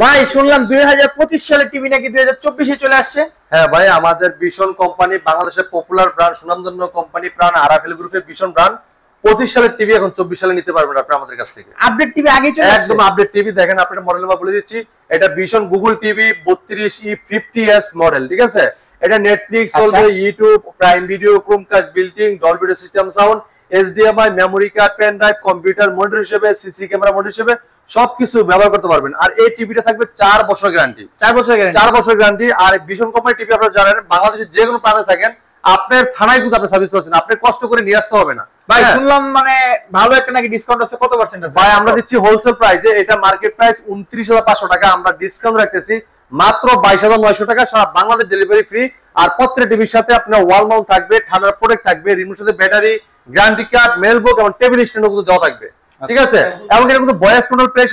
ভাই শুনলাম 2025 সালে টিভি নাকি 2024 এ চলে আসছে। হ্যাঁ ভাই, আমাদের ভীষণ কোম্পানি, বাংলাদেশের পপুলার ব্র্যান্ড, সুনামধন্য কোম্পানি প্রাণ আরাফেল গ্রুপের ভীষণ ব্র্যান্ড 25 সালের টিভি এখন 24 সালে নিতে পারবেন আপনি আমাদের কাছ থেকে। আপডেট টিভি আগে চলে আসছে, একদম আপডেট টিভি। দেখেন আপনাদের মডেল নাম্বার বলে দিচ্ছি, এটা ভীষণ গুগল টিভি 32E50s মডেল, ঠিক আছে। এটা নেটফ্লিক্স চলবে, YouTube, Prime Video, Chromecast, built in, Dolby system sound, HDMI, memory card, pen drive, computer monitor হিসেবে, সিসি ক্যামেরা মনিটর হিসেবে সবকিছু ব্যবহার করতে পারবেন। আর এই টিভিটা থাকবে 4 বছর গ্যারান্টি। 4 বছর গ্যারান্টি, 4 বছর গ্যারান্টি। আর ভীষণ কোম্পানি টিভি আপনারা জানেন, বাংলাদেশের যে কোনো প্রান্তে থাকেন, আপনার থানায় কিন্তু আপনি সার্ভিস পাচ্ছেন, আপনি কষ্ট করে নিয়ে আসতে হবে না। ভাই শুনলাম মানে ভালো একটা নাকি ডিসকাউন্ট আছে, কত পার্সেন্ট আছে? ভাই আমরা দিচ্ছি হোলসেল প্রাইসে, এটা মার্কেট প্রাইস 29,500 টাকা, আমরা ডিসকাউন্ট রাখতেছি মাত্র 22,900 টাকা, সারা বাংলাদেশ ডেলিভারি ফ্রি। আর প্রত্যেকটা টিভির সাথে আপনার ওয়াল মাউন্ট থাকবে, ঠান্ডার প্রোটেক্ট থাকবে, রিমোট সাথে ব্যাটারি, গ্যারান্টি কার্ড, মেল বুক এবং টেবিল স্ট্যান্ডও কিন্তু দেওয়া থাকবে, ঠিক আছে। এবং এটা কিন্তু ভয়েস কন্ট্রোল প্রেস